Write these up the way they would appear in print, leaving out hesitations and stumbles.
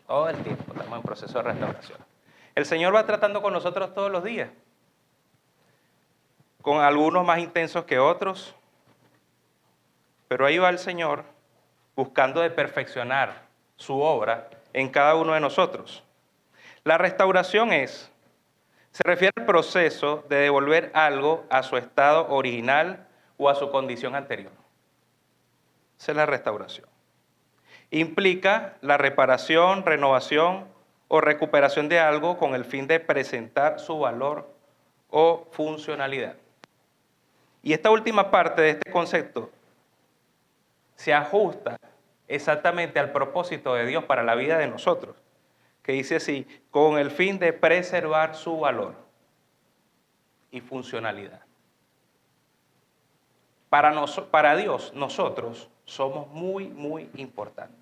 Todo el tiempo estamos en proceso de restauración. El Señor va tratando con nosotros todos los días, con algunos más intensos que otros, pero ahí va el Señor buscando de perfeccionar su obra en cada uno de nosotros. La restauración se refiere al proceso de devolver algo a su estado original o a su condición anterior. Esa es la restauración. Implica la reparación, renovación o recuperación de algo con el fin de presentar su valor o funcionalidad. Y esta última parte de este concepto se ajusta exactamente al propósito de Dios para la vida de nosotros, que dice así, con el fin de preservar su valor y funcionalidad. Para Dios, nosotros somos muy, muy importantes.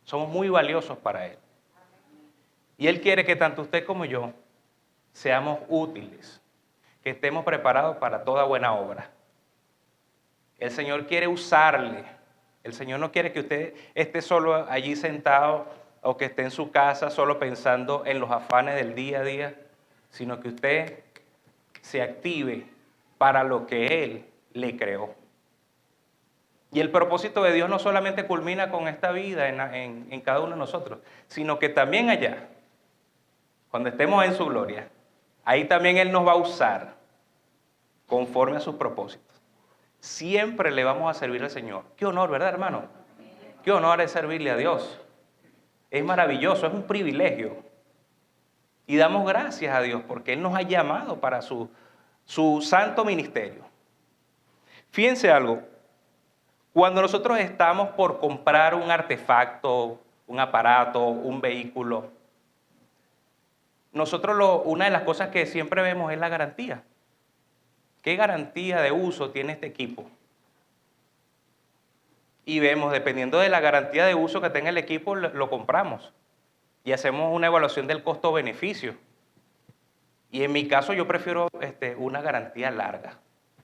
Somos muy valiosos para Él. Y Él quiere que tanto usted como yo seamos útiles, que estemos preparados para toda buena obra. El Señor quiere usarle. El Señor no quiere que usted esté solo allí sentado o que esté en su casa solo pensando en los afanes del día a día, sino que usted se active para lo que Él le creó. Y el propósito de Dios no solamente culmina con esta vida en cada uno de nosotros, sino que también allá, cuando estemos en su gloria, ahí también Él nos va a usar conforme a sus propósitos. Siempre le vamos a servir al Señor. Qué honor, ¿verdad, hermano? Qué honor es servirle a Dios. Es maravilloso, es un privilegio. Y damos gracias a Dios porque Él nos ha llamado para su santo ministerio. Fíjense algo, cuando nosotros estamos por comprar un artefacto, un aparato, un vehículo, nosotros una de las cosas que siempre vemos es la garantía. ¿Qué garantía de uso tiene este equipo? Y vemos, dependiendo de la garantía de uso que tenga el equipo, lo compramos. Y hacemos una evaluación del costo-beneficio. Y en mi caso yo prefiero una garantía larga.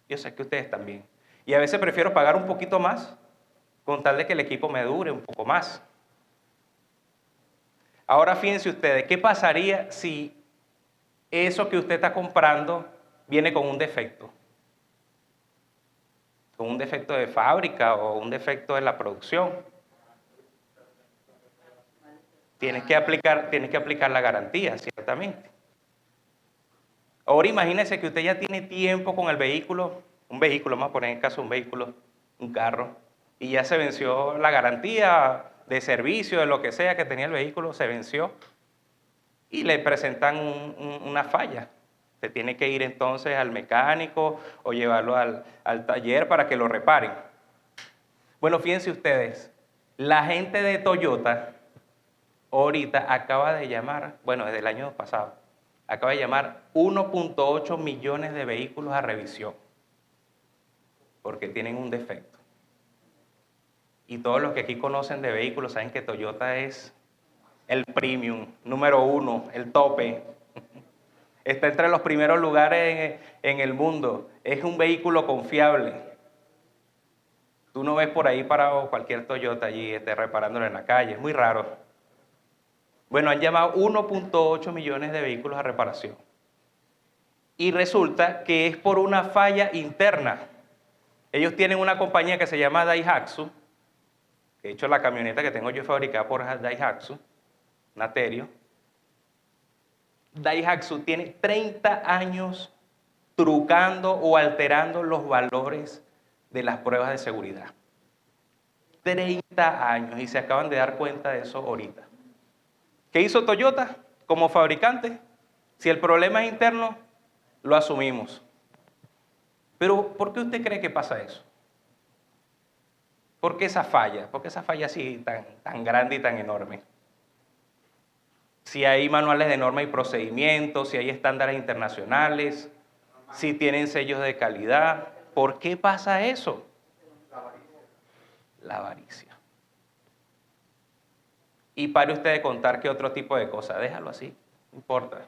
Yo sé que ustedes también. Y a veces prefiero pagar un poquito más con tal de que el equipo me dure un poco más. Ahora fíjense ustedes, ¿qué pasaría si eso que usted está comprando viene con un defecto? Con un defecto de fábrica o un defecto de la producción. Tienes que aplicar la garantía, ciertamente. Ahora imagínese que usted ya tiene tiempo con el vehículo, un vehículo, vamos a poner en caso un vehículo, un carro, y ya se venció la garantía de servicio, de lo que sea que tenía el vehículo, se venció, y le presentan una falla. Se tiene que ir entonces al mecánico o llevarlo al taller para que lo reparen. Bueno, fíjense ustedes, la gente de Toyota ahorita acaba de llamar, bueno, desde el año pasado, acaba de llamar 1.8 millones de vehículos a revisión porque tienen un defecto. Y todos los que aquí conocen de vehículos saben que Toyota es el premium, número uno, el tope. Está entre los primeros lugares en el mundo. Es un vehículo confiable. Tú no ves por ahí parado cualquier Toyota allí reparándolo en la calle. Es muy raro. Bueno, han llamado 1.8 millones de vehículos a reparación. Y resulta que es por una falla interna. Ellos tienen una compañía que se llama Daihatsu. De hecho, la camioneta que tengo yo fabricada por Daihatsu, Naterio. Daihatsu tiene 30 años trucando o alterando los valores de las pruebas de seguridad. 30 años y se acaban de dar cuenta de eso ahorita. ¿Qué hizo Toyota como fabricante? Si el problema es interno, lo asumimos. Pero ¿por qué usted cree que pasa eso? ¿Por qué esa falla? ¿Por qué esa falla así tan grande y tan enorme? Si hay manuales de norma y procedimientos, si hay estándares internacionales, si tienen sellos de calidad. ¿Por qué pasa eso? La avaricia. Y pare usted de contar qué otro tipo de cosas. Déjalo así, no importa.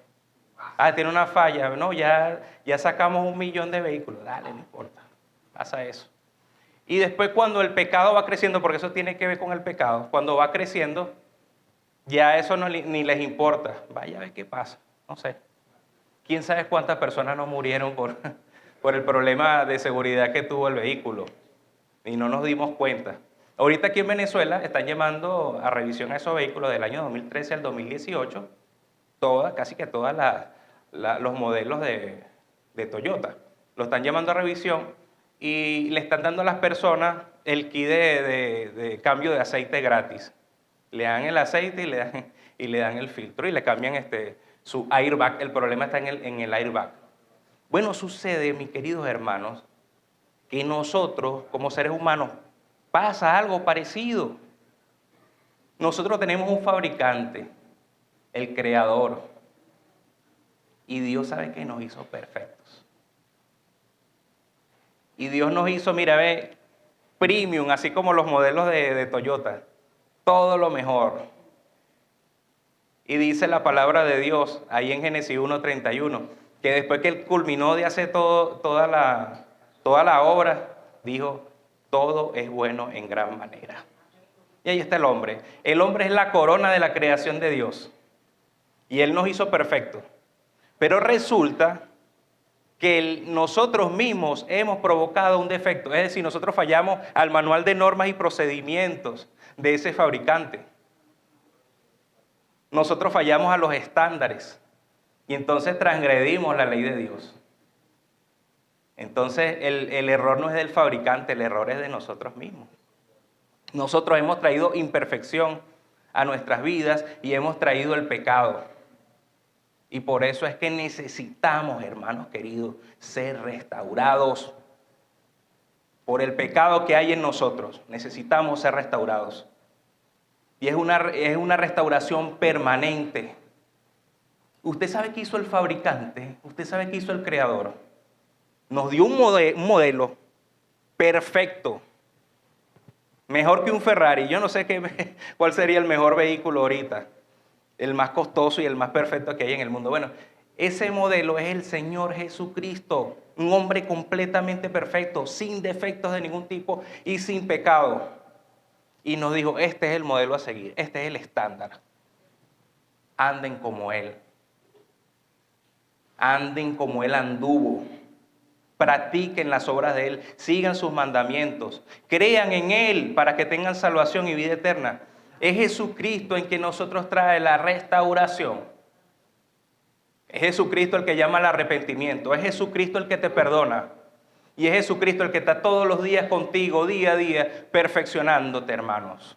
Ah, tiene una falla. No, ya sacamos 1 millón de vehículos. Dale, no importa. Pasa eso. Y después cuando el pecado va creciendo, porque eso tiene que ver con el pecado, cuando va creciendo, Ya eso no, ni les importa. Vaya a ver qué pasa. No sé. ¿Quién sabe cuántas personas no murieron por el problema de seguridad que tuvo el vehículo? Y no nos dimos cuenta. Ahorita aquí en Venezuela están llamando a revisión a esos vehículos del año 2013 al 2018, casi que todos los modelos de Toyota. Lo están llamando a revisión y le están dando a las personas el kit de cambio de aceite gratis. Le dan el aceite y le dan el filtro y le cambian su airbag. El problema está en el airbag. Bueno, sucede, mis queridos hermanos, que nosotros, como seres humanos, pasa algo parecido. Nosotros tenemos un fabricante, el creador, y Dios sabe que nos hizo perfectos. Y Dios nos hizo, mira, ve, premium, así como los modelos de Toyota, todo lo mejor. Y dice la palabra de Dios, ahí en Génesis 1:31, que después que Él culminó de hacer toda la obra, dijo, todo es bueno en gran manera. Y ahí está el hombre. El hombre es la corona de la creación de Dios. Y Él nos hizo perfectos. Pero resulta que nosotros mismos hemos provocado un defecto. Es decir, nosotros fallamos al manual de normas y procedimientos de ese fabricante. Nosotros fallamos a los estándares. Y entonces transgredimos la ley de Dios. Entonces el error no es del fabricante, el error es de nosotros mismos. Nosotros hemos traído imperfección a nuestras vidas y hemos traído el pecado. Y por eso es que necesitamos, hermanos queridos, ser restaurados. Por el pecado que hay en nosotros, necesitamos ser restaurados. Y es una restauración permanente. ¿Usted sabe qué hizo el fabricante? ¿Usted sabe qué hizo el creador? Nos dio un modelo perfecto. Mejor que un Ferrari. Yo no sé cuál sería el mejor vehículo ahorita. El más costoso y el más perfecto que hay en el mundo. Bueno, ese modelo es el Señor Jesucristo. Un hombre completamente perfecto, sin defectos de ningún tipo y sin pecado. Y nos dijo, este es el modelo a seguir, este es el estándar. Anden como Él. Anden como Él anduvo. Practiquen las obras de Él, sigan sus mandamientos, crean en Él para que tengan salvación y vida eterna. Es Jesucristo en que nosotros trae la restauración. Es Jesucristo el que llama al arrepentimiento. Es Jesucristo el que te perdona. Y es Jesucristo el que está todos los días contigo, día a día, perfeccionándote, hermanos.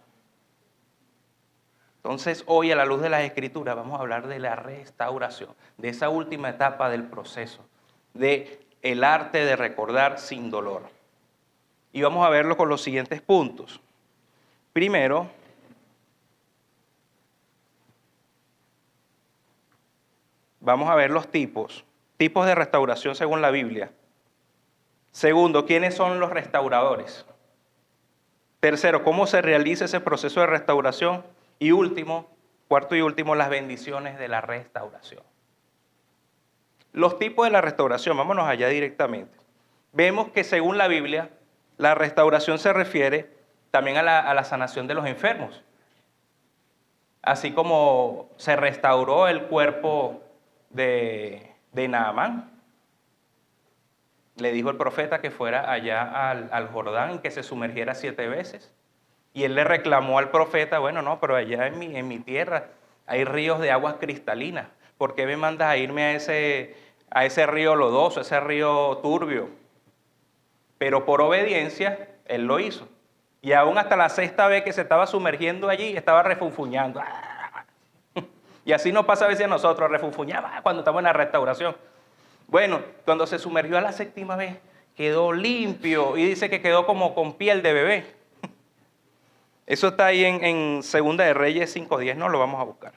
Entonces, hoy a la luz de las Escrituras vamos a hablar de la restauración, de esa última etapa del proceso, de el arte de recordar sin dolor. Y vamos a verlo con los siguientes puntos. Primero, vamos a ver los tipos de restauración según la Biblia. Segundo, ¿quiénes son los restauradores? Tercero, ¿cómo se realiza ese proceso de restauración? Y último, cuarto y último, las bendiciones de la restauración. Los tipos de la restauración, vámonos allá directamente. Vemos que según la Biblia, la restauración se refiere también a la sanación de los enfermos. Así como se restauró el cuerpo de Naamán. Le dijo el profeta que fuera allá al Jordán y que se sumergiera 7 veces. Y él le reclamó al profeta, bueno, no, pero allá en mi tierra hay ríos de aguas cristalinas. ¿Por qué me mandas a irme a ese río lodoso, ese río turbio? Pero por obediencia, él lo hizo. Y aún hasta la 6ª vez que se estaba sumergiendo allí, estaba refunfuñando. Y así nos pasa a veces a nosotros, refunfuñaba cuando estamos en la restauración. Bueno, cuando se sumergió a la 7ª vez, quedó limpio y dice que quedó como con piel de bebé. Eso está ahí en Segunda de Reyes 5:10, no lo vamos a buscar.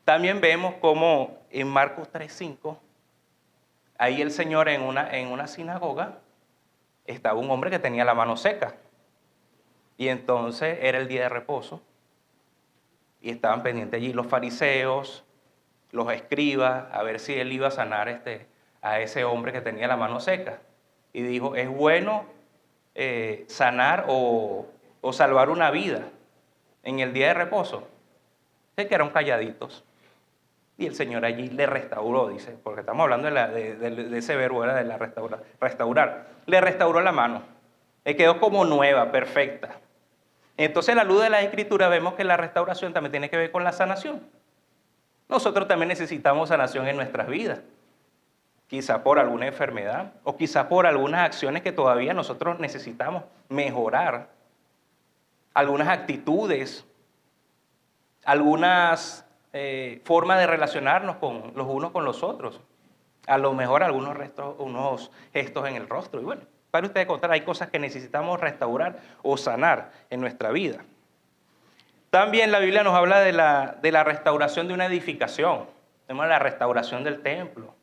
También vemos como en Marcos 3:5, ahí el Señor en una sinagoga, estaba un hombre que tenía la mano seca. Y entonces era el día de reposo. Y estaban pendientes allí los fariseos, los escribas, a ver si él iba a sanar a ese hombre que tenía la mano seca. Y dijo, ¿es bueno sanar o salvar una vida en el día de reposo? Se quedaron calladitos. Y el Señor allí le restauró, dice, porque estamos hablando de ese verbo, era de la restaurar. Le restauró la mano. Le quedó como nueva, perfecta. Entonces, a la luz de la Escritura, vemos que la restauración también tiene que ver con la sanación. Nosotros también necesitamos sanación en nuestras vidas. Quizá por alguna enfermedad o quizá por algunas acciones que todavía nosotros necesitamos mejorar. Algunas actitudes, algunas formas de relacionarnos con los unos con los otros. A lo mejor unos gestos en el rostro. Y bueno, para ustedes contar, hay cosas que necesitamos restaurar o sanar en nuestra vida. También la Biblia nos habla de la restauración de una edificación. Tenemos la restauración del templo.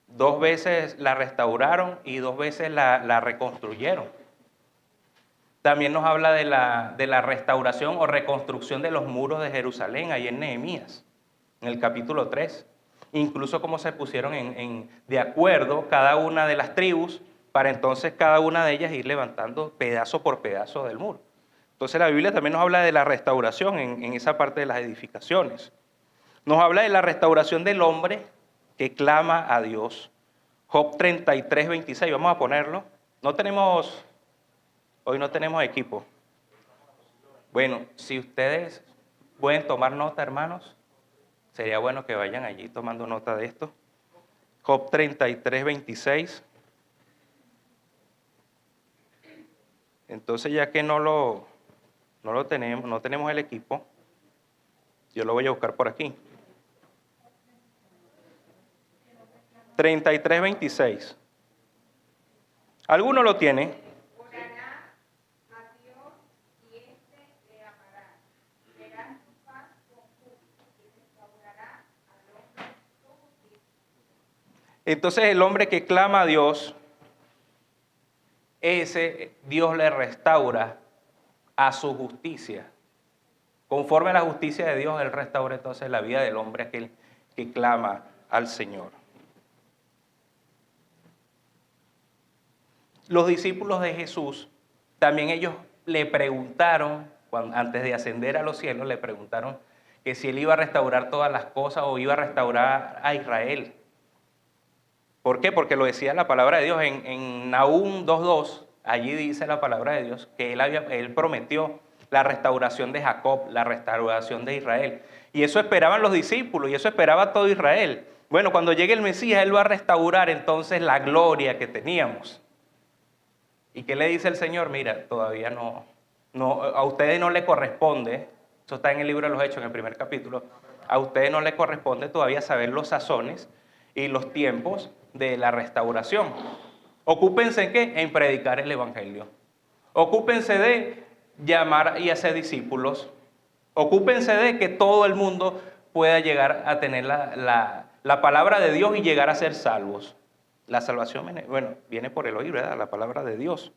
2 veces la restauraron y 2 veces la reconstruyeron. También nos habla de la restauración o reconstrucción de los muros de Jerusalén, ahí en Nehemías, en el capítulo 3. Incluso cómo se pusieron de acuerdo cada una de las tribus para entonces cada una de ellas ir levantando pedazo por pedazo del muro. Entonces la Biblia también nos habla de la restauración en esa parte de las edificaciones. Nos habla de la restauración del hombre que clama a Dios. Job 33, 26, vamos a ponerlo. Hoy no tenemos equipo. Bueno, si ustedes pueden tomar nota, hermanos, sería bueno que vayan allí tomando nota de esto. Job 33, 26. Entonces, ya que no tenemos el equipo, yo lo voy a buscar por aquí. 33, 26. ¿Alguno lo tiene? Orará a Dios y éste le amará. Verá su paz con justo y restaurará al hombre su justicia. Entonces el hombre que clama a Dios, ese Dios le restaura a su justicia. Conforme a la justicia de Dios, Él restaura entonces la vida del hombre aquel que clama al Señor. Los discípulos de Jesús, también ellos le preguntaron, antes de ascender a los cielos, le preguntaron que si Él iba a restaurar todas las cosas o iba a restaurar a Israel. ¿Por qué? Porque lo decía la palabra de Dios en Nahum 2:2, allí dice la palabra de Dios que Él prometió la restauración de Jacob, la restauración de Israel. Y eso esperaban los discípulos y eso esperaba todo Israel. Bueno, cuando llegue el Mesías, Él va a restaurar entonces la gloria que teníamos. ¿Y qué le dice el Señor? Mira, todavía no, a ustedes no le corresponde, eso está en el libro de los Hechos, en el primer capítulo, a ustedes no les corresponde todavía saber los sazones y los tiempos de la restauración. Ocúpense en ¿qué? En predicar el Evangelio. Ocúpense de llamar y hacer discípulos. Ocúpense de que todo el mundo pueda llegar a tener la palabra de Dios y llegar a ser salvos. La salvación, viene por el oír, ¿verdad? La palabra de Dios.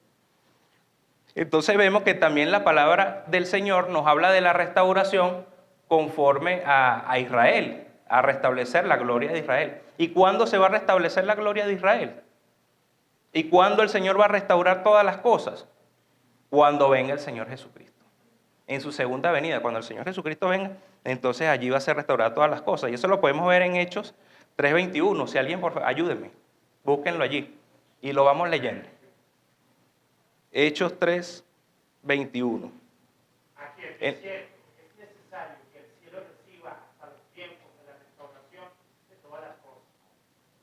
Entonces vemos que también la palabra del Señor nos habla de la restauración conforme a Israel, a restablecer la gloria de Israel. ¿Y cuándo se va a restablecer la gloria de Israel? ¿Y cuándo el Señor va a restaurar todas las cosas? Cuando venga el Señor Jesucristo. En su segunda venida, cuando el Señor Jesucristo venga, entonces allí va a ser restauradas todas las cosas. Y eso lo podemos ver en Hechos 3:21. Si alguien, por favor, ayúdenme. Búsquenlo allí y lo vamos leyendo. Hechos 3:21. Aquí es necesario que el cielo reciba hasta los tiempos de la restauración de todas las cosas,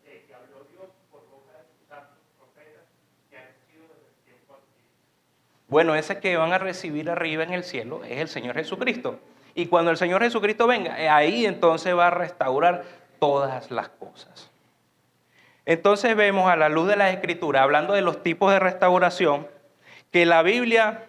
de que habló Dios por boca de sus santos profetas que han sido desde el tiempo antiguo. Bueno, ese que van a recibir arriba en el cielo es el Señor Jesucristo. Y cuando el Señor Jesucristo venga, ahí entonces va a restaurar todas las cosas. Entonces vemos a la luz de las Escrituras, hablando de los tipos de restauración, que la Biblia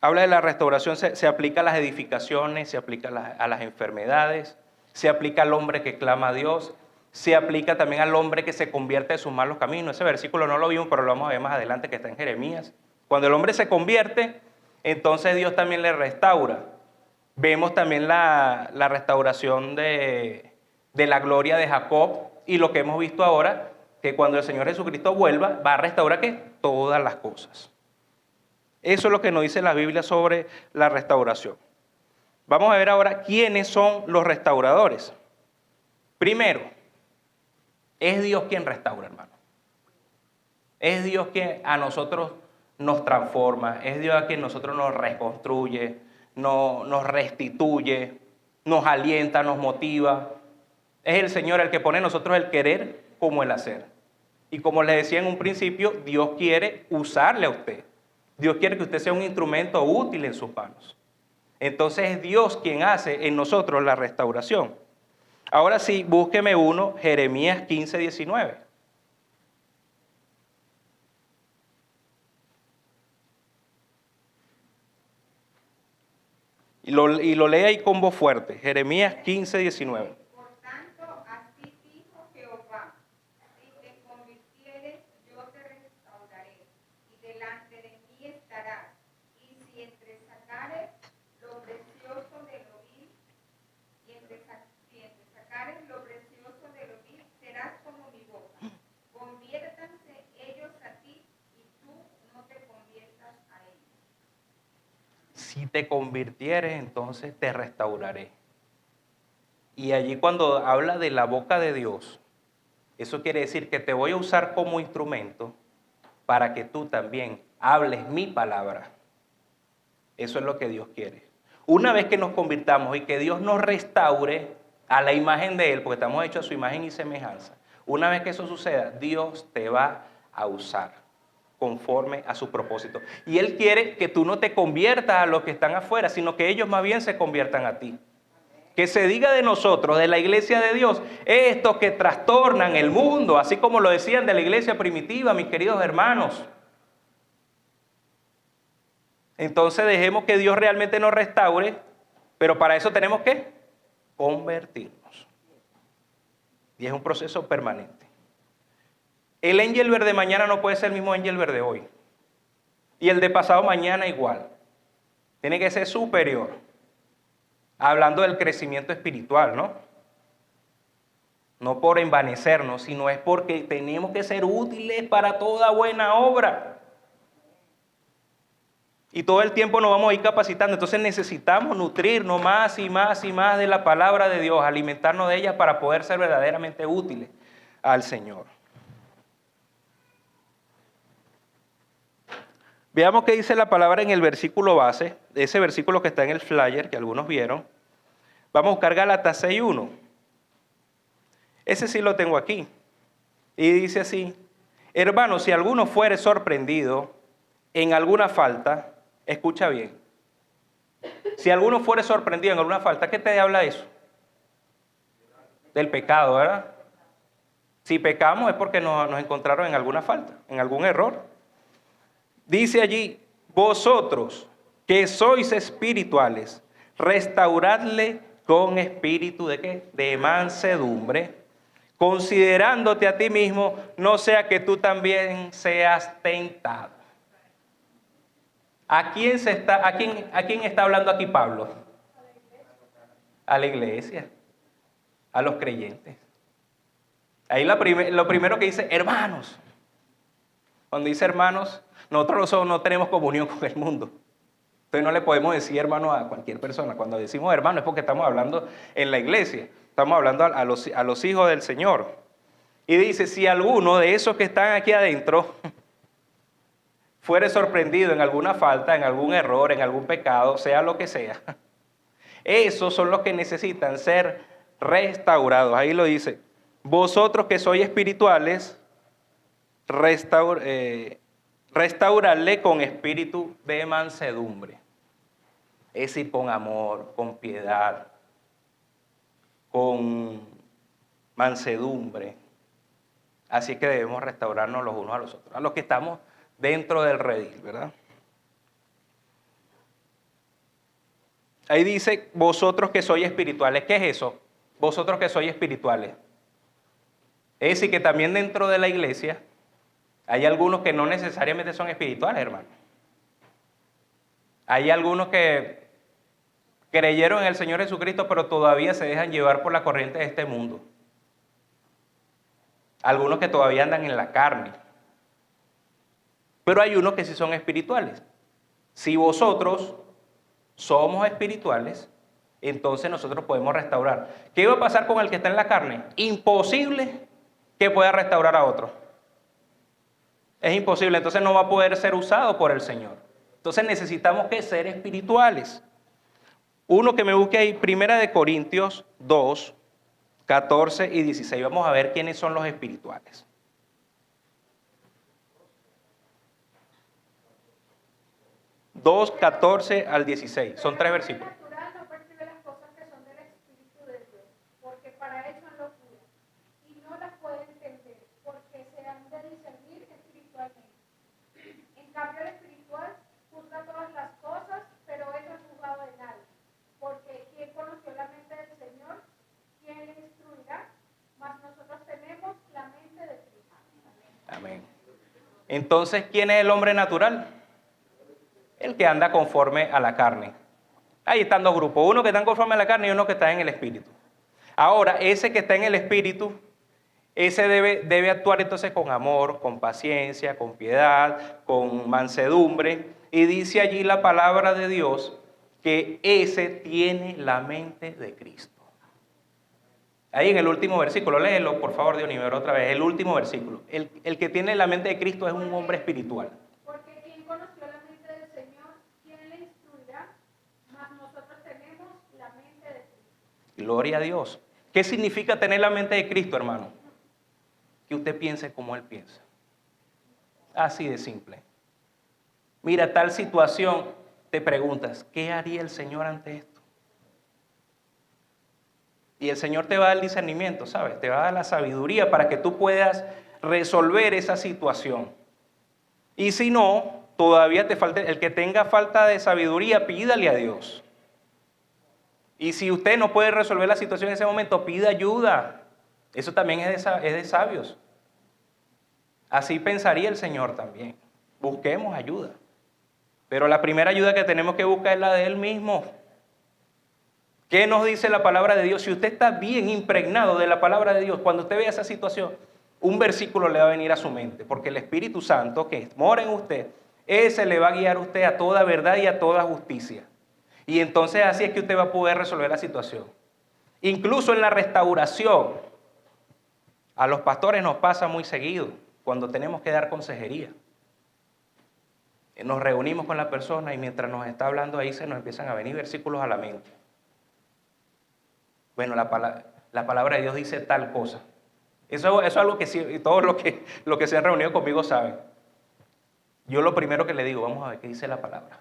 habla de la restauración, se aplica a las edificaciones, se aplica a las enfermedades, se aplica al hombre que clama a Dios, se aplica también al hombre que se convierte de sus malos caminos. Ese versículo no lo vimos, pero lo vamos a ver más adelante, que está en Jeremías. Cuando el hombre se convierte, entonces Dios también le restaura. Vemos también la restauración de la gloria de Jacob y lo que hemos visto ahora, que cuando el Señor Jesucristo vuelva, va a restaurar ¿qué? Todas las cosas. Eso es lo que nos dice la Biblia sobre la restauración. Vamos a ver ahora quiénes son los restauradores. Primero, es Dios quien restaura, hermano. Es Dios quien a nosotros nos transforma, es Dios a quien nosotros nos reconstruye, nos restituye, nos alienta, nos motiva. Es el Señor el que pone en nosotros el querer como el hacer. Y como les decía en un principio, Dios quiere usarle a usted. Dios quiere que usted sea un instrumento útil en sus manos. Entonces es Dios quien hace en nosotros la restauración. Ahora sí, búsqueme uno, Jeremías 15, 19. Y lo lee ahí con voz fuerte, Jeremías 15, 19. Por tanto, así dijo Jehová, si te convirtieres, yo te restauraré, y delante de mí estarás, y si entresacares lo precioso de lo vil, si entresacares lo precioso de lo vil, serás como mi boca. Conviértanse ellos a ti, y tú no te conviertas a ellos. Si te convirtieres, entonces te restauraré. Y allí cuando habla de la boca de Dios, eso quiere decir que te voy a usar como instrumento para que tú también hables mi palabra. Eso es lo que Dios quiere. Una vez que nos convirtamos y que Dios nos restaure a la imagen de Él, porque estamos hechos a su imagen y semejanza, una vez que eso suceda, Dios te va a usar conforme a su propósito. Y Él quiere que tú no te conviertas a los que están afuera, sino que ellos más bien se conviertan a ti. Que se diga de nosotros, de la iglesia de Dios, estos que trastornan el mundo, así como lo decían de la iglesia primitiva, mis queridos hermanos. Entonces dejemos que Dios realmente nos restaure, pero para eso tenemos que convertirnos. Y es un proceso permanente. El Engelbert de mañana no puede ser el mismo Engelbert de hoy. Y el de pasado mañana igual. Tiene que ser superior. Hablando del crecimiento espiritual, ¿no? No por envanecernos, sino es porque tenemos que ser útiles para toda buena obra. Y todo el tiempo nos vamos a ir capacitando. Entonces necesitamos nutrirnos más y más y más de la palabra de Dios, alimentarnos de ella para poder ser verdaderamente útiles al Señor. Veamos qué dice la palabra en el versículo base, ese versículo que está en el flyer, que algunos vieron. Vamos a buscar Gálatas 6:1. Ese sí lo tengo aquí. Y dice así: hermanos, si alguno fuere sorprendido en alguna falta, escucha bien. Si alguno fuere sorprendido en alguna falta, ¿qué te habla eso? Del pecado, ¿verdad? Si pecamos es porque nos encontraron en alguna falta, en algún error. Dice allí: vosotros que sois espirituales, restauradle con espíritu ¿de qué? De mansedumbre, considerándote a ti mismo, no sea que tú también seas tentado. ¿A quién está hablando aquí Pablo? A la iglesia, a los creyentes. Ahí lo primero que dice, hermanos. Cuando dice hermanos, nosotros no tenemos comunión con el mundo. Entonces no le podemos decir hermano a cualquier persona. Cuando decimos hermano es porque estamos hablando en la iglesia. Estamos hablando a los hijos del Señor. Y dice, si alguno de esos que están aquí adentro fuere sorprendido en alguna falta, en algún error, en algún pecado, sea lo que sea, esos son los que necesitan ser restaurados. Ahí lo dice, vosotros que sois espirituales, restaurarle con espíritu de mansedumbre. Es decir, con amor, con piedad, con mansedumbre. Así que debemos restaurarnos los unos a los otros, a los que estamos dentro del redil, ¿verdad? Ahí dice, vosotros que sois espirituales. ¿Qué es eso? Vosotros que sois espirituales. Es decir, que también dentro de la iglesia hay algunos que no necesariamente son espirituales, hermano. Hay algunos que creyeron en el Señor Jesucristo, pero todavía se dejan llevar por la corriente de este mundo. Algunos que todavía andan en la carne. Pero hay unos que sí son espirituales. Si vosotros somos espirituales, entonces nosotros podemos restaurar. ¿Qué va a pasar con el que está en la carne? Imposible que pueda restaurar a otro. Es imposible, entonces no va a poder ser usado por el Señor. Entonces necesitamos que ser espirituales. Uno que me busque ahí, 1 Corintios 2, 14 y 16. Vamos a ver quiénes son los espirituales. 2, 14 al 16. Son 3 versículos. El natural no percibe las cosas que son del Espíritu de Dios, porque para él son locura, y no las puede entender, porque se han de discernir espiritualmente. En cambio, el espiritual juzga todas las cosas, pero él no es juzgado de nadie, porque ¿quién conoció la mente del Señor? ¿Quién le instruirá? Mas nosotros tenemos la mente de Cristo. Amén. Entonces, ¿quién es el hombre natural? El que anda conforme a la carne. Ahí están dos grupos, uno que está conforme a la carne y uno que está en el espíritu. Ahora, ese que está en el espíritu, ese debe actuar entonces con amor, con paciencia, con piedad, con mansedumbre. Y dice allí la palabra de Dios que ese tiene la mente de Cristo. Ahí en el último versículo, léelo por favor, Dioníver, otra vez, el último versículo. El que tiene la mente de Cristo es un hombre espiritual. Porque ¿quién conoció la mente del Señor? ¿Quién le instruirá? Mas nosotros tenemos la mente de Cristo. Gloria a Dios. ¿Qué significa tener la mente de Cristo, hermano? Que usted piense como Él piensa. Así de simple. Mira, tal situación, te preguntas, ¿qué haría el Señor ante esto? Y el Señor te va a dar el discernimiento, ¿sabes? Te va a dar la sabiduría para que tú puedas resolver esa situación. Y si no, todavía te falta, el que tenga falta de sabiduría, pídale a Dios. Y si usted no puede resolver la situación en ese momento, pida ayuda. Eso también es de sabios. Así pensaría el Señor también. Busquemos ayuda. Pero la primera ayuda que tenemos que buscar es la de Él mismo. ¿Qué nos dice la palabra de Dios? Si usted está bien impregnado de la palabra de Dios, cuando usted vea esa situación, un versículo le va a venir a su mente, porque el Espíritu Santo que mora en usted, ese le va a guiar a usted a toda verdad y a toda justicia. Y entonces así es que usted va a poder resolver la situación. Incluso en la restauración, a los pastores nos pasa muy seguido, cuando tenemos que dar consejería. Nos reunimos con la persona y mientras nos está hablando ahí se nos empiezan a venir versículos a la mente. Bueno, la palabra de Dios dice tal cosa. Eso es algo que sí, todos los que se han reunido conmigo saben. Yo lo primero que le digo, vamos a ver qué dice la palabra.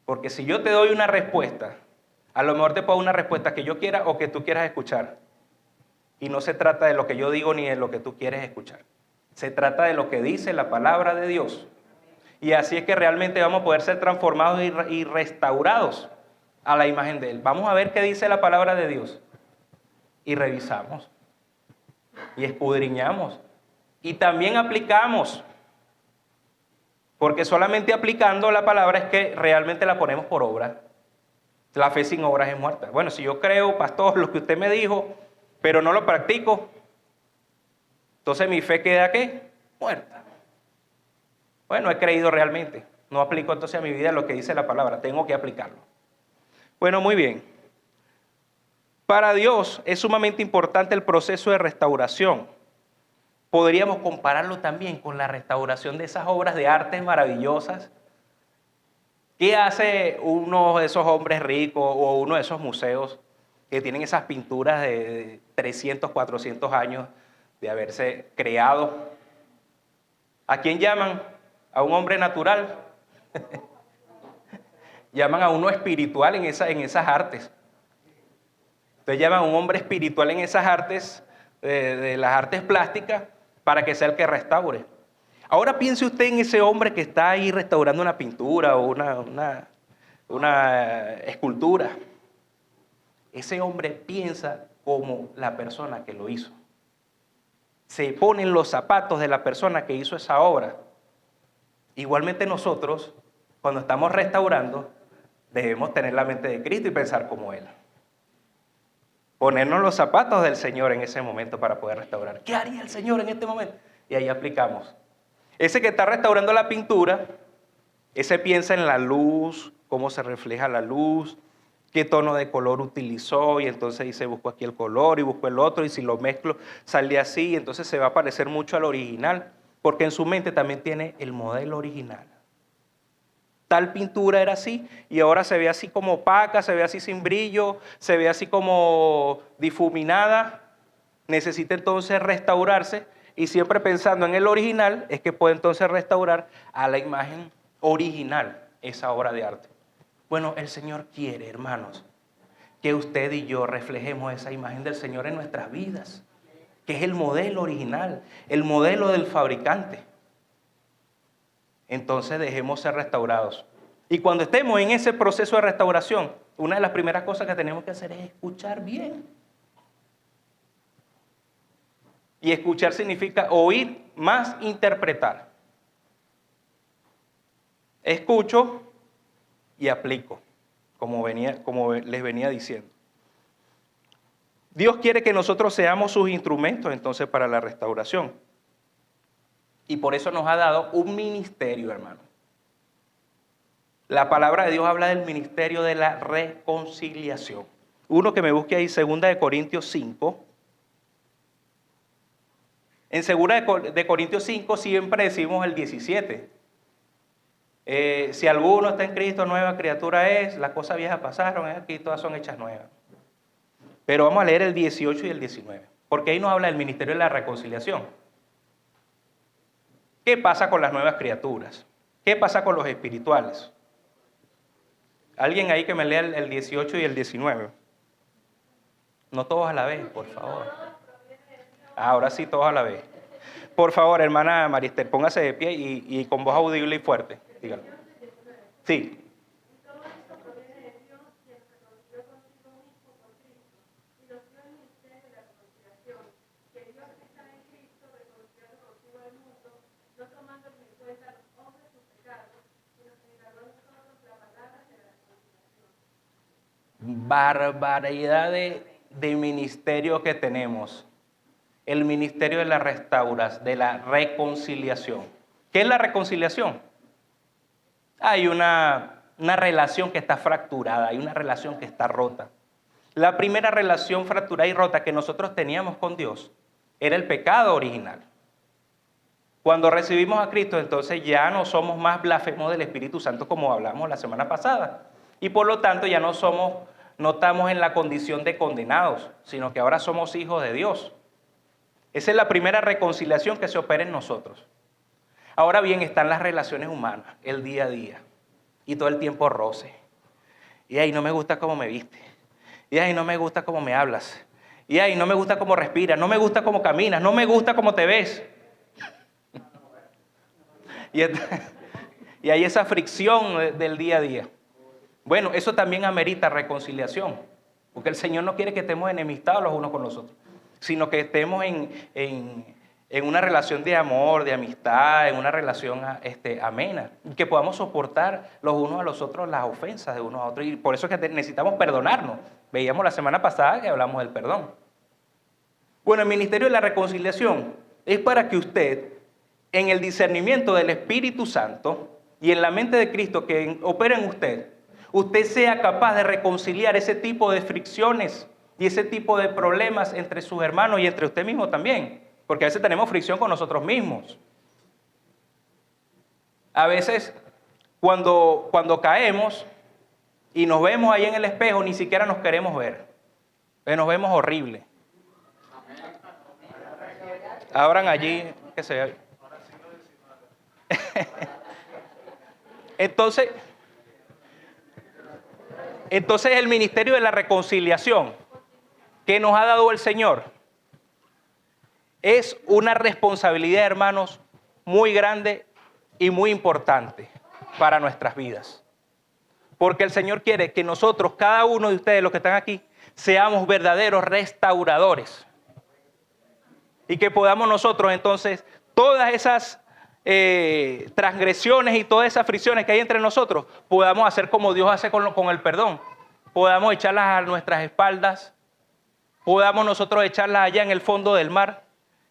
Porque si yo te doy una respuesta, a lo mejor te puedo dar una respuesta que yo quiera o que tú quieras escuchar. Y no se trata de lo que yo digo ni de lo que tú quieres escuchar. Se trata de lo que dice la palabra de Dios. Y así es que realmente vamos a poder ser transformados y restaurados a la imagen de Él. Vamos a ver qué dice la palabra de Dios. Y revisamos. Y escudriñamos. Y también aplicamos. Porque solamente aplicando la palabra es que realmente la ponemos por obra. La fe sin obras es muerta. Bueno, si yo creo, pastor, lo que usted me dijo, pero no lo practico, entonces mi fe queda ¿qué? Muerta. Bueno, he creído realmente. No aplico entonces a mi vida lo que dice la palabra. Tengo que aplicarlo. Bueno, muy bien. Para Dios es sumamente importante el proceso de restauración. Podríamos compararlo también con la restauración de esas obras de arte maravillosas. ¿Qué hace uno de esos hombres ricos o uno de esos museos que tienen esas pinturas de 300, 400 años de haberse creado? ¿A quién llaman? ¿A un hombre natural? Llaman a uno espiritual en esas artes. Entonces llaman a un hombre espiritual en esas artes, de las artes plásticas, para que sea el que restaure. Ahora piense usted en ese hombre que está ahí restaurando una pintura o una escultura. Ese hombre piensa como la persona que lo hizo. Se pone en los zapatos de la persona que hizo esa obra. Igualmente nosotros, cuando estamos restaurando, debemos tener la mente de Cristo y pensar como Él. Ponernos los zapatos del Señor en ese momento para poder restaurar. ¿Qué haría el Señor en este momento? Y ahí aplicamos. Ese que está restaurando la pintura, ese piensa en la luz, cómo se refleja la luz, qué tono de color utilizó, y entonces dice, busco aquí el color y busco el otro, y si lo mezclo sale así, y entonces se va a parecer mucho al original, porque en su mente también tiene el modelo original. Tal pintura era así, y ahora se ve así como opaca, se ve así sin brillo, se ve así como difuminada. Necesita entonces restaurarse, y siempre pensando en el original, es que puede entonces restaurar a la imagen original esa obra de arte. Bueno, el Señor quiere, hermanos, que usted y yo reflejemos esa imagen del Señor en nuestras vidas, que es el modelo original, el modelo del fabricante. Entonces dejemos ser restaurados. Y cuando estemos en ese proceso de restauración, una de las primeras cosas que tenemos que hacer es escuchar bien. Y escuchar significa oír más interpretar. Escucho y aplico, como les venía diciendo. Dios quiere que nosotros seamos sus instrumentos entonces para la restauración. Y por eso nos ha dado un ministerio, hermano. La palabra de Dios habla del ministerio de la reconciliación. Uno que me busque ahí, 2 de Corintios 5. En 2 de Corintios 5 siempre decimos el 17. Si alguno está en Cristo, nueva criatura es, las cosas viejas pasaron, aquí todas son hechas nuevas. Pero vamos a leer el 18 y el 19, porque ahí nos habla del ministerio de la reconciliación. ¿Qué pasa con las nuevas criaturas? ¿Qué pasa con los espirituales? Alguien ahí que me lea el 18 y el 19. No todos a la vez, por favor. Ahora sí, todos a la vez. Por favor, hermana Marister, póngase de pie y con voz audible y fuerte. Dígalo. Sí. Barbaridad de ministerio que tenemos. El ministerio de la restauración, de la reconciliación. ¿Qué es la reconciliación? Hay una relación que está fracturada, hay una relación que está rota. La primera relación fracturada y rota que nosotros teníamos con Dios era el pecado original. Cuando recibimos a Cristo, entonces ya no somos más blasfemos del Espíritu Santo como hablamos la semana pasada. Y por lo tanto ya no estamos en la condición de condenados, sino que ahora somos hijos de Dios. Esa es la primera reconciliación que se opera en nosotros. Ahora bien, están las relaciones humanas, el día a día, y todo el tiempo roce. Y ahí no me gusta cómo me viste, y ahí no me gusta cómo me hablas, y ahí no me gusta cómo respiras, no me gusta cómo caminas, no me gusta cómo te ves. Y hay esa fricción del día a día. Bueno, eso también amerita reconciliación, porque el Señor no quiere que estemos enemistados los unos con los otros, sino que estemos en una relación de amor, de amistad, en una relación amena, y que podamos soportar los unos a los otros las ofensas de unos a otros, y por eso es que necesitamos perdonarnos. Veíamos la semana pasada que hablamos del perdón. Bueno, el ministerio de la reconciliación es para que usted, en el discernimiento del Espíritu Santo y en la mente de Cristo que opera en usted sea capaz de reconciliar ese tipo de fricciones y ese tipo de problemas entre sus hermanos y entre usted mismo también. Porque a veces tenemos fricción con nosotros mismos. A veces cuando caemos y nos vemos ahí en el espejo, ni siquiera nos queremos ver. Nos vemos horrible. Abran allí, que se ve. Entonces el ministerio de la reconciliación que nos ha dado el Señor es una responsabilidad, hermanos, muy grande y muy importante para nuestras vidas. Porque el Señor quiere que nosotros, cada uno de ustedes, los que están aquí, seamos verdaderos restauradores. Y que podamos nosotros entonces, todas esas transgresiones y todas esas fricciones que hay entre nosotros, podamos hacer como Dios hace con el perdón. Podamos echarlas a nuestras espaldas, podamos nosotros echarlas allá en el fondo del mar,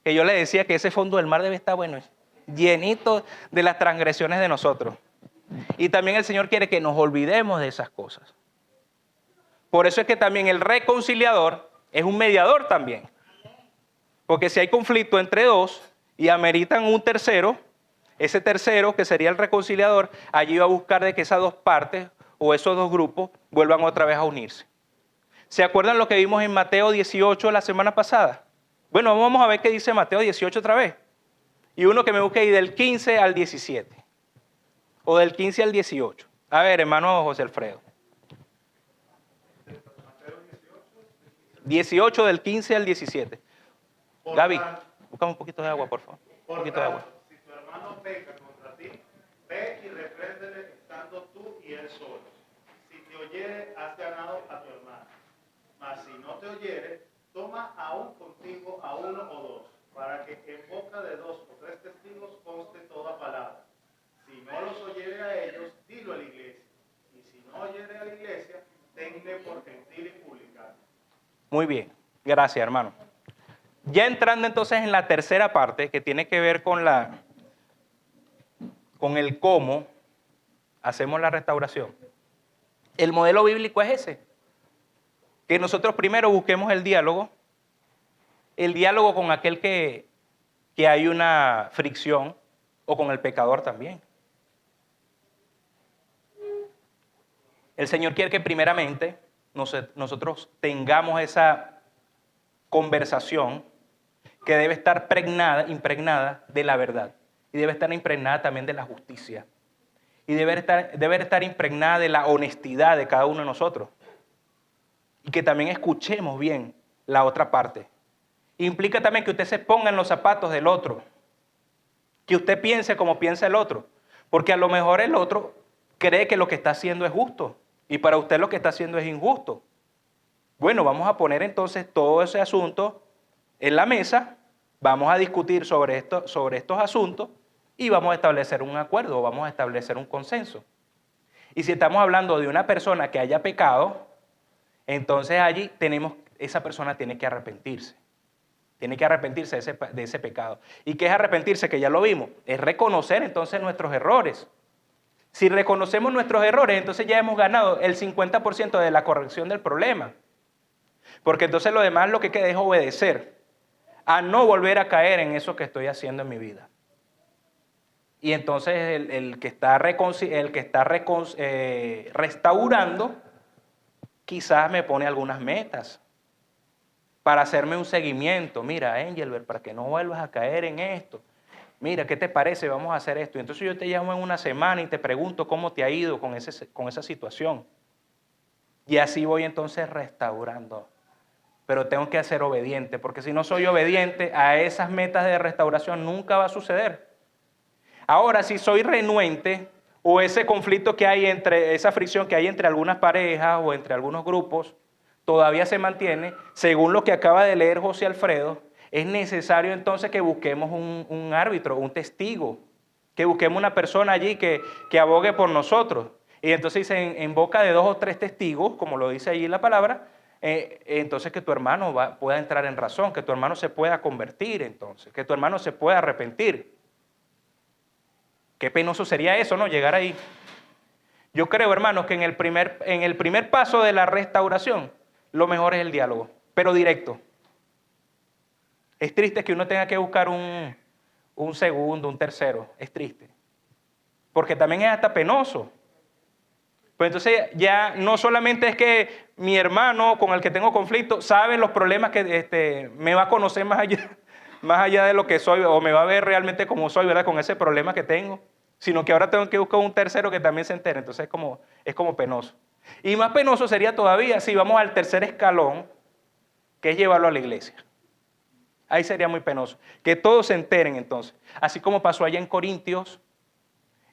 que yo le decía que ese fondo del mar debe estar llenito de las transgresiones de nosotros. Y también el Señor quiere que nos olvidemos de esas cosas. Por eso es que también el reconciliador es un mediador también. Porque si hay conflicto entre dos y ameritan un tercero, ese tercero, que sería el reconciliador, allí va a buscar de que esas dos partes o esos dos grupos vuelvan otra vez a unirse. ¿Se acuerdan lo que vimos en Mateo 18 la semana pasada? Bueno, vamos a ver qué dice Mateo 18 otra vez. Y uno que me busque ahí del 15 al 17. O del 15 al 18. A ver, hermano José Alfredo. 18 del 15 al 17. Gaby, buscame un poquito de agua, por favor. Un poquito de agua. Si tu hermano peca contra ti, ve y repréndele estando tú y él solos. Si te oyere, has ganado a tu hermano. Mas si no te oyere, toma aún contigo a uno o dos, para que en boca de 2 o 3 testigos conste toda palabra. Si no los oyere a ellos, dilo a la iglesia. Y si no oyere a la iglesia, tenle por gentil y publicano. Muy bien, gracias, hermano. Ya entrando entonces en la tercera parte, que tiene que ver con el cómo hacemos la restauración. El modelo bíblico es ese, que nosotros primero busquemos el diálogo con aquel que hay una fricción, o con el pecador también. El Señor quiere que primeramente nosotros tengamos esa conversación que debe estar impregnada de la verdad, y debe estar impregnada también de la justicia, y debe estar impregnada de la honestidad de cada uno de nosotros, y que también escuchemos bien la otra parte. Implica también que usted se ponga en los zapatos del otro, que usted piense como piensa el otro, porque a lo mejor el otro cree que lo que está haciendo es justo, y para usted lo que está haciendo es injusto. Bueno, vamos a poner entonces todo ese asunto en la mesa, vamos a discutir sobre estos asuntos y vamos a establecer un acuerdo, vamos a establecer un consenso. Y si estamos hablando de una persona que haya pecado, entonces allí esa persona tiene que arrepentirse. Tiene que arrepentirse de ese pecado. ¿Y qué es arrepentirse? Que ya lo vimos. Es reconocer entonces nuestros errores. Si reconocemos nuestros errores, entonces ya hemos ganado el 50% de la corrección del problema. Porque entonces lo demás lo que queda es obedecer, a no volver a caer en eso que estoy haciendo en mi vida. Y entonces el que está restaurando, quizás me pone algunas metas para hacerme un seguimiento. Mira, Engelbert, para que no vuelvas a caer en esto. Mira, ¿qué te parece? Vamos a hacer esto. Y entonces yo te llamo en una semana y te pregunto cómo te ha ido con esa situación. Y así voy entonces restaurando. Pero tengo que ser obediente, porque si no soy obediente a esas metas de restauración, nunca va a suceder. Ahora, si soy renuente, o ese conflicto que hay esa fricción que hay entre algunas parejas o entre algunos grupos, todavía se mantiene, según lo que acaba de leer José Alfredo, es necesario entonces que busquemos un árbitro, un testigo, que busquemos una persona allí que abogue por nosotros. Y entonces dice, en boca de 2 o 3 testigos, como lo dice allí la palabra, entonces que tu hermano pueda entrar en razón, que tu hermano se pueda convertir entonces, que tu hermano se pueda arrepentir. Qué penoso sería eso, ¿no? Llegar ahí. Yo creo, hermanos, que en el primer paso de la restauración, lo mejor es el diálogo, pero directo. Es triste que uno tenga que buscar un segundo, un tercero. Es triste. Porque también es hasta penoso. Pues entonces ya no solamente es que mi hermano con el que tengo conflicto sabe los problemas que me va a conocer más allá de lo que soy, o me va a ver realmente como soy, ¿verdad? Con ese problema que tengo, sino que ahora tengo que buscar un tercero que también se entere. Entonces es como penoso. Y más penoso sería todavía si vamos al tercer escalón, que es llevarlo a la iglesia. Ahí sería muy penoso. Que todos se enteren entonces. Así como pasó allá en Corintios.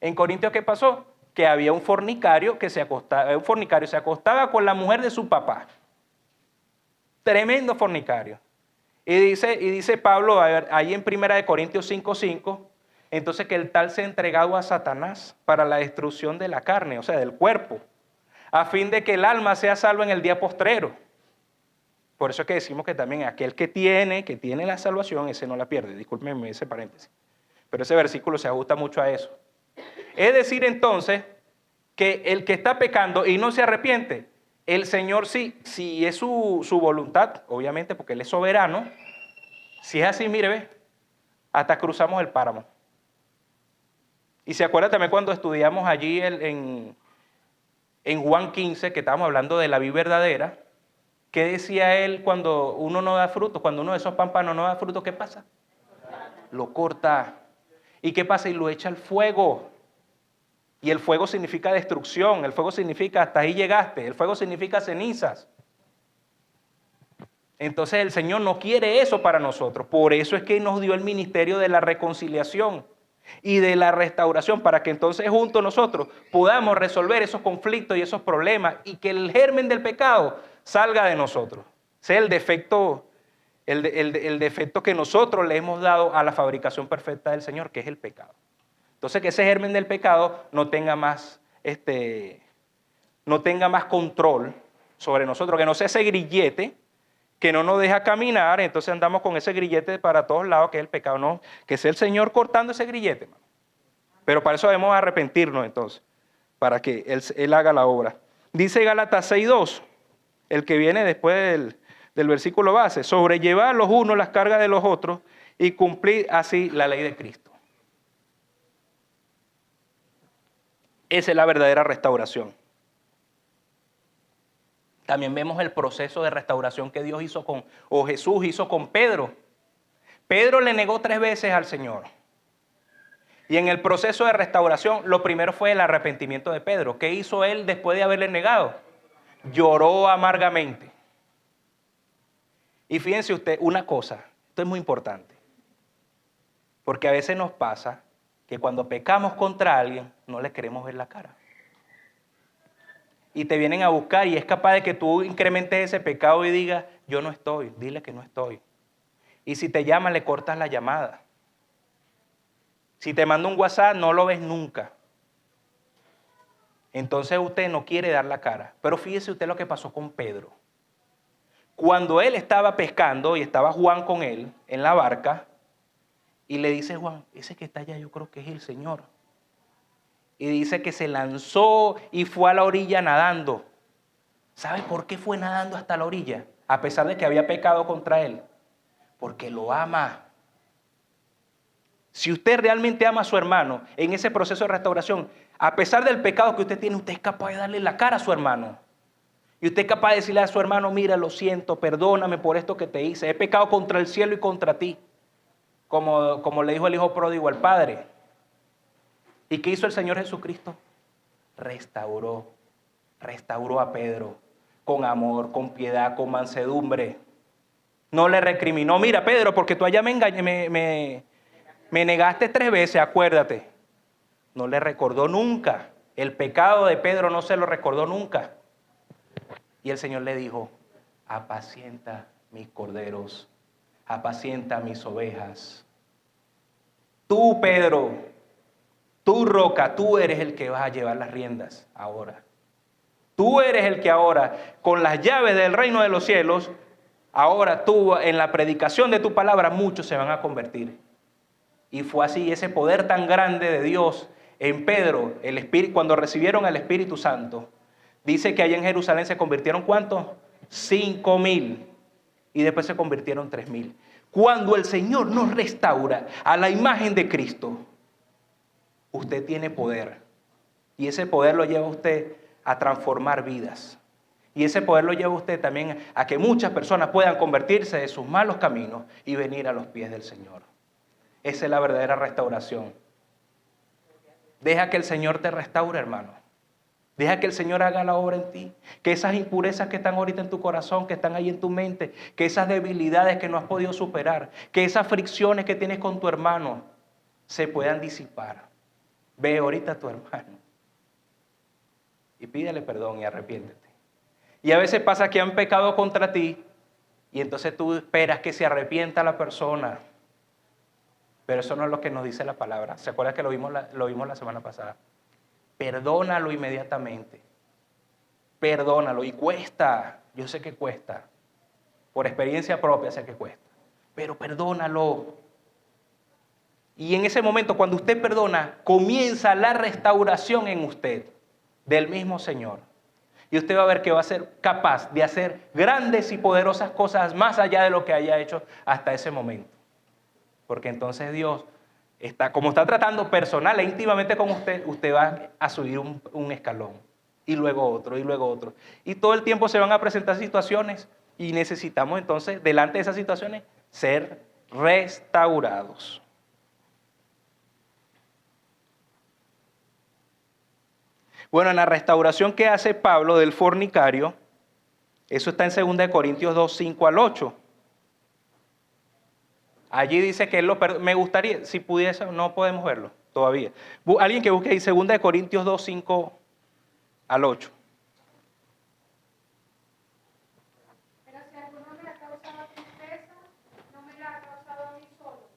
¿En Corintios qué pasó? Que había un fornicario se acostaba con la mujer de su papá. Tremendo fornicario. Y dice Pablo, ahí en 1 Corintios 5:5, entonces que el tal se ha entregado a Satanás para la destrucción de la carne, o sea, del cuerpo, a fin de que el alma sea salva en el día postrero. Por eso es que decimos que también aquel que tiene la salvación, ese no la pierde. Discúlpenme ese paréntesis. Pero ese versículo se ajusta mucho a eso. Es decir, entonces, que el que está pecando y no se arrepiente, el Señor, si es su voluntad, obviamente, porque Él es soberano, si es así, mire, ve, hasta cruzamos el páramo. Y se acuerda también cuando estudiamos allí en Juan 15, que estábamos hablando de la vid verdadera, ¿qué decía Él cuando uno no da fruto? Cuando uno de esos pámpanos no da fruto, ¿qué pasa? Lo corta. ¿Y qué pasa? Y lo echa al fuego. Y el fuego significa destrucción, el fuego significa hasta ahí llegaste, el fuego significa cenizas. Entonces el Señor no quiere eso para nosotros. Por eso es que nos dio el ministerio de la reconciliación y de la restauración, para que entonces juntos nosotros podamos resolver esos conflictos y esos problemas y que el germen del pecado salga de nosotros. Sea el defecto, el defecto que nosotros le hemos dado a la fabricación perfecta del Señor, que es el pecado. Entonces que ese germen del pecado no tenga más control sobre nosotros, que no sea ese grillete que no nos deja caminar, entonces andamos con ese grillete para todos lados, que es el pecado, no, que sea el Señor cortando ese grillete, hermano. Pero para eso debemos arrepentirnos entonces, para que Él haga la obra. Dice Gálatas 6:2, el que viene después del versículo base, sobrellevar los unos las cargas de los otros y cumplir así la ley de Cristo. Esa es la verdadera restauración. También vemos el proceso de restauración que Jesús hizo con Pedro. Pedro le negó 3 veces al Señor. Y en el proceso de restauración, lo primero fue el arrepentimiento de Pedro. ¿Qué hizo él después de haberle negado? Lloró amargamente. Y fíjense usted una cosa, esto es muy importante. Porque a veces nos pasa que cuando pecamos contra alguien, no le queremos ver la cara. Y te vienen a buscar y es capaz de que tú incrementes ese pecado y digas, yo no estoy, dile que no estoy. Y si te llama, le cortas la llamada. Si te manda un WhatsApp, no lo ves nunca. Entonces usted no quiere dar la cara. Pero fíjese usted lo que pasó con Pedro. Cuando él estaba pescando y estaba Juan con él en la barca, y le dice Juan, ese que está allá yo creo que es el Señor. Y dice que se lanzó y fue a la orilla nadando. ¿Sabe por qué fue nadando hasta la orilla? A pesar de que había pecado contra él. Porque lo ama. Si usted realmente ama a su hermano en ese proceso de restauración, a pesar del pecado que usted tiene, usted es capaz de darle la cara a su hermano. Y usted es capaz de decirle a su hermano, mira, lo siento, perdóname por esto que te hice. He pecado contra el cielo y contra ti. Como le dijo el hijo pródigo al padre. ¿Y qué hizo el Señor Jesucristo? Restauró a Pedro con amor, con piedad, con mansedumbre. No le recriminó, mira Pedro, porque tú allá me negaste 3 veces, acuérdate. No le recordó nunca. El pecado de Pedro no se lo recordó nunca. Y el Señor le dijo, apacienta mis corderos, apacienta mis ovejas. Tú, Pedro, tú, roca, tú eres el que vas a llevar las riendas ahora. Tú eres el que ahora, con las llaves del reino de los cielos, ahora tú, en la predicación de tu palabra, muchos se van a convertir. Y fue así, ese poder tan grande de Dios en Pedro, cuando recibieron el Espíritu Santo, dice que allá en Jerusalén se convirtieron, ¿cuántos? 5,000. Y después se convirtieron 3,000. Cuando el Señor nos restaura a la imagen de Cristo, usted tiene poder. Y ese poder lo lleva a usted a transformar vidas. Y ese poder lo lleva a usted también a que muchas personas puedan convertirse de sus malos caminos y venir a los pies del Señor. Esa es la verdadera restauración. Deja que el Señor te restaure, hermano. Deja que el Señor haga la obra en ti. Que esas impurezas que están ahorita en tu corazón, que están ahí en tu mente, que esas debilidades que no has podido superar, que esas fricciones que tienes con tu hermano se puedan disipar. Ve ahorita a tu hermano y pídele perdón y arrepiéntete. Y a veces pasa que han pecado contra ti y entonces tú esperas que se arrepienta la persona. Pero eso no es lo que nos dice la palabra. ¿Se acuerdan que lo vimos la semana pasada? Perdónalo inmediatamente. Perdónalo. Y cuesta. Yo sé que cuesta. Por experiencia propia sé que cuesta. Pero perdónalo. Y en ese momento, cuando usted perdona, comienza la restauración en usted del mismo Señor. Y usted va a ver que va a ser capaz de hacer grandes y poderosas cosas más allá de lo que haya hecho hasta ese momento. Porque entonces Dios, como está tratando personal e íntimamente con usted, usted va a subir un escalón. Y luego otro, y luego otro. Y todo el tiempo se van a presentar situaciones y necesitamos entonces, delante de esas situaciones, ser restaurados. Bueno, en la restauración que hace Pablo del fornicario, eso está en 2 Corintios 2, 5 al 8. Allí dice que él lo perdona. Me gustaría, si pudiese, no podemos verlo todavía. Alguien que busque ahí 2 Corintios 2, 5 al 8. Pero si alguno me ha causado tristeza, no me la ha causado a mí solo,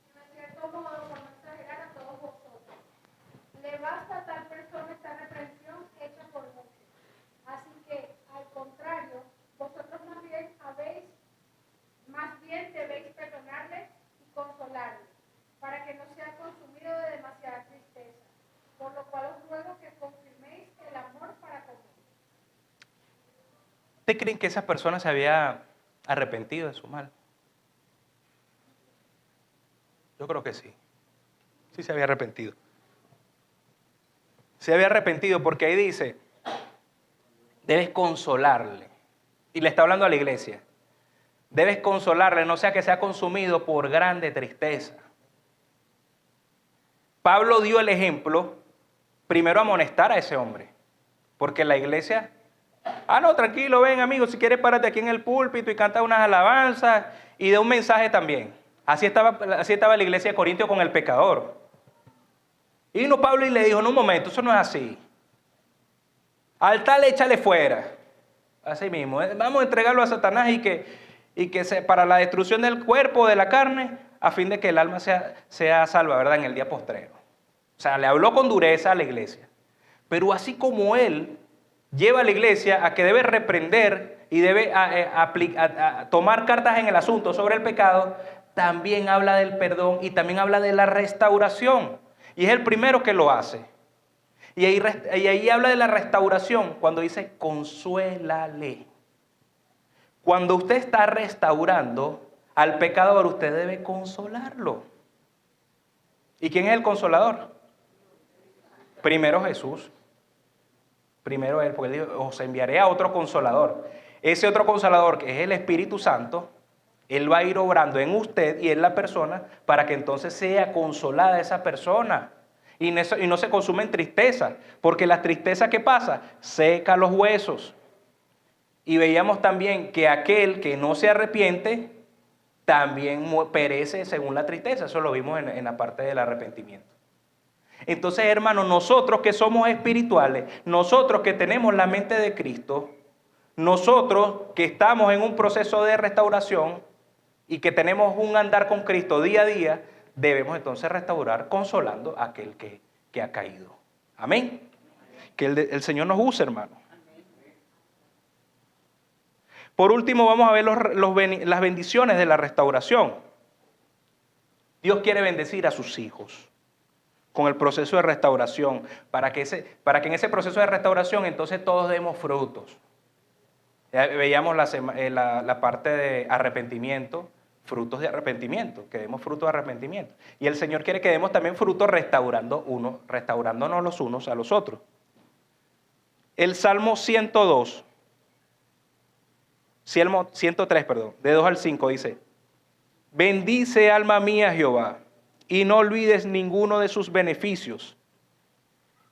sino en cierto modo, por no exagerar, a todos vosotros. Le basta a tal persona esta reprensión hecha por muchos. Así que, al contrario, vosotros más bien debéis perdonarle y consolarle, para que no sea consumido de demasiada tristeza. Por lo cual os ruego que confirméis el amor para conmigo. ¿Ustedes creen que esa persona se había arrepentido de su mal? Yo creo que sí. Sí se había arrepentido. Se había arrepentido porque ahí dice, debes consolarle. Y le está hablando a la iglesia. Debes consolarle, no sea que sea consumido por grande tristeza. Pablo dio el ejemplo, primero amonestar a ese hombre. Porque la iglesia, no, tranquilo, ven amigo, si quieres párate aquí en el púlpito y canta unas alabanzas y da un mensaje también. Así estaba la iglesia de Corinto con el pecador. Y vino Pablo y le dijo, no, un momento, eso no es así. Al tal échale fuera. Así mismo, vamos a entregarlo a Satanás y que para la destrucción del cuerpo, de la carne, a fin de que el alma sea salva, ¿verdad? En el día postrero. O sea, le habló con dureza a la iglesia. Pero así como él lleva a la iglesia a que debe reprender y debe tomar cartas en el asunto sobre el pecado, también habla del perdón y también habla de la restauración. Y es el primero que lo hace. Y ahí habla de la restauración cuando dice consuélale. Cuando usted está restaurando al pecador, usted debe consolarlo. ¿Y quién es el consolador? Primero Jesús. Primero Él, porque Él dijo, os enviaré a otro consolador. Ese otro consolador, que es el Espíritu Santo, Él va a ir obrando en usted y en la persona para que entonces sea consolada esa persona. Y no se consume en tristeza, porque la tristeza, ¿qué pasa? Seca los huesos. Y veíamos también que aquel que no se arrepiente también perece según la tristeza. Eso lo vimos en la parte del arrepentimiento. Entonces, hermanos, nosotros que somos espirituales, nosotros que tenemos la mente de Cristo, nosotros que estamos en un proceso de restauración y que tenemos un andar con Cristo día a día, debemos entonces restaurar consolando a aquel que ha caído. Amén. Que el Señor nos use, hermano. Por último, vamos a ver las bendiciones de la restauración. Dios quiere bendecir a sus hijos con el proceso de restauración, para que en ese proceso de restauración entonces todos demos frutos. Ya veíamos la parte de arrepentimiento, frutos de arrepentimiento, que demos frutos de arrepentimiento. Y el Señor quiere que demos también frutos restaurándonos los unos a los otros. El Salmo 103, de 2 al 5 dice, bendice alma mía Jehová, y no olvides ninguno de sus beneficios.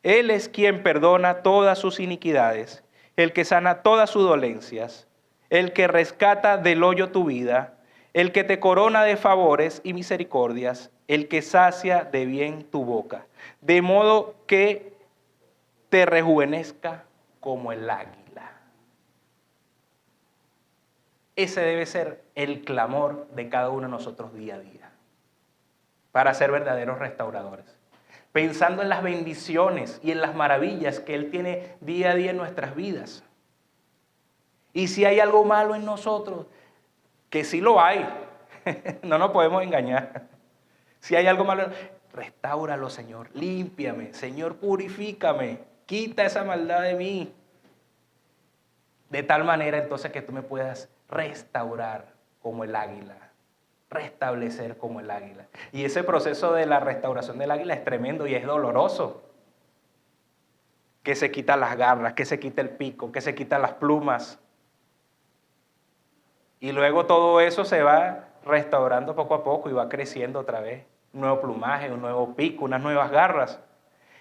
Él es quien perdona todas sus iniquidades, el que sana todas sus dolencias, el que rescata del hoyo tu vida, el que te corona de favores y misericordias, el que sacia de bien tu boca, de modo que te rejuvenezca como el águila. Ese debe ser el clamor de cada uno de nosotros día a día, para ser verdaderos restauradores. Pensando en las bendiciones y en las maravillas que Él tiene día a día en nuestras vidas. Y si hay algo malo en nosotros, que sí lo hay, no nos podemos engañar. Si hay algo malo, restáuralo, Señor, límpiame, Señor, purifícame, quita esa maldad de mí. De tal manera entonces que tú me puedas restaurar como el águila, restablecer como el águila. Y ese proceso de la restauración del águila es tremendo y es doloroso. Que se quita las garras, que se quita el pico, que se quita las plumas. Y luego todo eso se va restaurando poco a poco y va creciendo otra vez. Un nuevo plumaje, un nuevo pico, unas nuevas garras.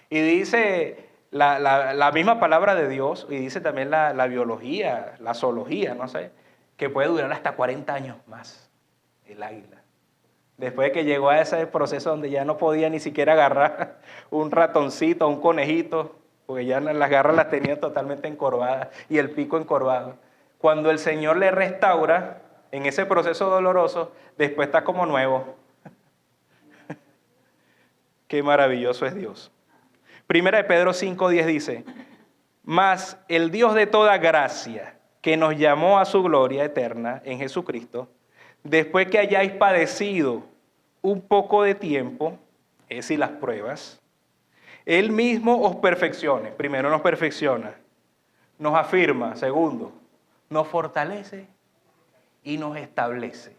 Y dice la misma palabra de Dios, y dice también la biología, la zoología, no sé, que puede durar hasta 40 años más el águila. Después de que llegó a ese proceso donde ya no podía ni siquiera agarrar un ratoncito, un conejito, porque ya las garras las tenía totalmente encorvadas y el pico encorvado. Cuando el Señor le restaura en ese proceso doloroso, después está como nuevo. Qué maravilloso es Dios. Primera de Pedro 5:10 dice, mas el Dios de toda gracia, que nos llamó a su gloria eterna en Jesucristo, después que hayáis padecido un poco de tiempo, es decir, las pruebas, Él mismo os perfeccione. Primero nos perfecciona, nos afirma, segundo, nos fortalece y nos establece.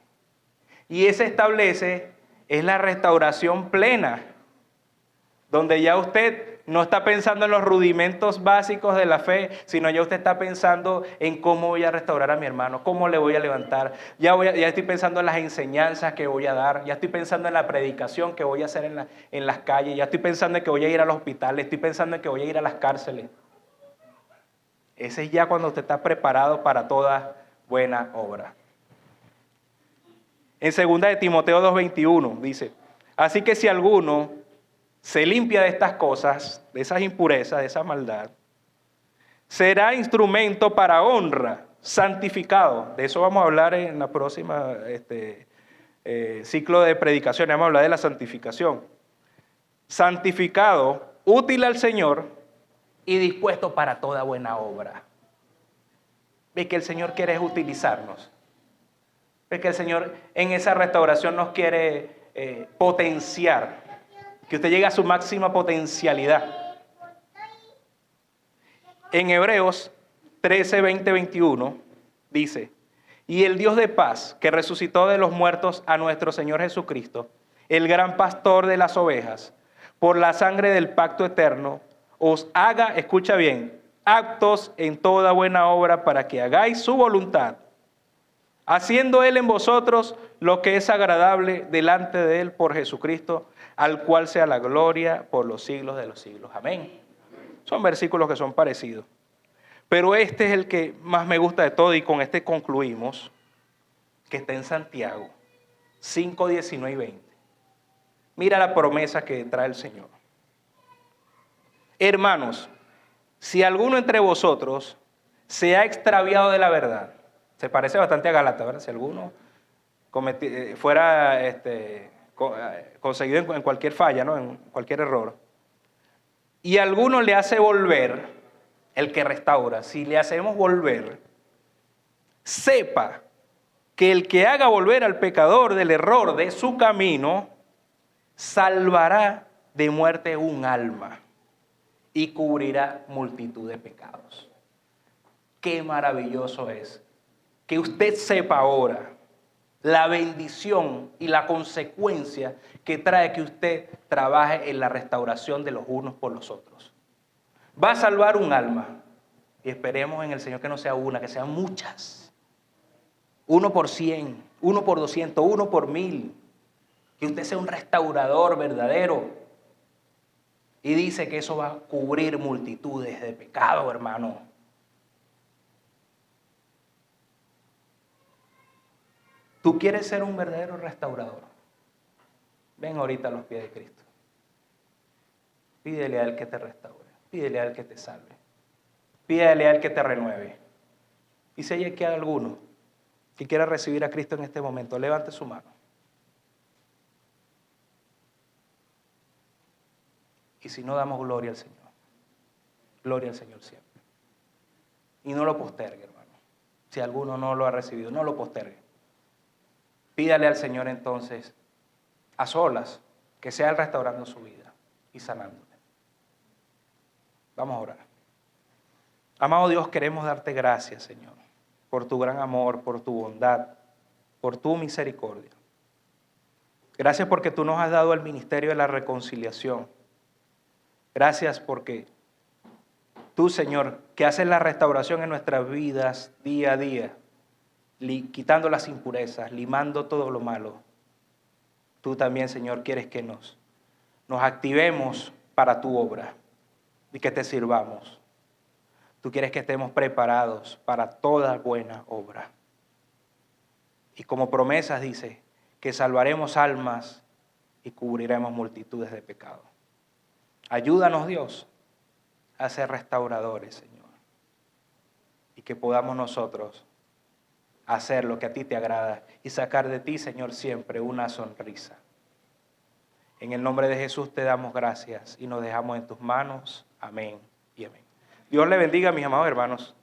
Y ese establece es la restauración plena, donde ya usted no está pensando en los rudimentos básicos de la fe, sino ya usted está pensando en cómo voy a restaurar a mi hermano, cómo le voy a levantar. Ya estoy pensando en las enseñanzas que voy a dar, ya estoy pensando en la predicación que voy a hacer en las calles, ya estoy pensando en que voy a ir a los hospitales, estoy pensando en que voy a ir a las cárceles. Ese es ya cuando usted está preparado para toda buena obra. En 2 de Timoteo 2:21 dice, así que si alguno se limpia de estas cosas, de esas impurezas, de esa maldad, será instrumento para honra, santificado. De eso vamos a hablar en la próxima ciclo de predicaciones, vamos a hablar de la santificación. Santificado, útil al Señor y dispuesto para toda buena obra. Ve que el Señor quiere utilizarnos. Ve que el Señor en esa restauración nos quiere potenciar. Que usted llegue a su máxima potencialidad. En Hebreos 13, 20, 21 dice, y el Dios de paz que resucitó de los muertos a nuestro Señor Jesucristo, el gran pastor de las ovejas, por la sangre del pacto eterno, os haga, escucha bien, aptos en toda buena obra para que hagáis su voluntad, haciendo Él en vosotros lo que es agradable delante de Él por Jesucristo, al cual sea la gloria por los siglos de los siglos. Amén. Son versículos que son parecidos. Pero este es el que más me gusta de todo y con este concluimos, que está en Santiago 5, 19 y 20. Mira la promesa que trae el Señor. Hermanos, si alguno entre vosotros se ha extraviado de la verdad, se parece bastante a Gálatas, ¿verdad? Si alguno fuera conseguido en cualquier falla, ¿no? En cualquier error, y alguno le hace volver, el que restaura, si le hacemos volver, sepa que el que haga volver al pecador del error de su camino, salvará de muerte un alma y cubrirá multitud de pecados. Qué maravilloso es que usted sepa ahora la bendición y la consecuencia que trae que usted trabaje en la restauración de los unos por los otros. Va a salvar un alma y esperemos en el Señor que no sea una, que sean muchas. 1 por 100, 1 por 200, 1 por 1000. Que usted sea un restaurador verdadero. Y dice que eso va a cubrir multitudes de pecado, hermano. ¿Tú quieres ser un verdadero restaurador? Ven ahorita a los pies de Cristo. Pídele a Él que te restaure. Pídele a Él que te salve. Pídele a Él que te renueve. Y si hay aquí alguno que quiera recibir a Cristo en este momento, levante su mano. Y si no, damos gloria al Señor. Gloria al Señor siempre. Y no lo postergue, hermano. Si alguno no lo ha recibido, no lo postergue. Pídale al Señor entonces, a solas, que sea Él restaurando su vida y sanándole. Vamos a orar. Amado Dios, queremos darte gracias, Señor, por tu gran amor, por tu bondad, por tu misericordia. Gracias porque tú nos has dado el ministerio de la reconciliación. Gracias porque tú, Señor, que haces la restauración en nuestras vidas día a día, quitando las impurezas, limando todo lo malo. Tú también, Señor, quieres que nos activemos para tu obra y que te sirvamos. Tú quieres que estemos preparados para toda buena obra. Y como promesas dice que salvaremos almas y cubriremos multitudes de pecados. Ayúdanos, Dios, a ser restauradores, Señor. Y que podamos nosotros hacer lo que a ti te agrada y sacar de ti, Señor, siempre una sonrisa. En el nombre de Jesús te damos gracias y nos dejamos en tus manos. Amén y amén. Dios le bendiga, mis amados hermanos.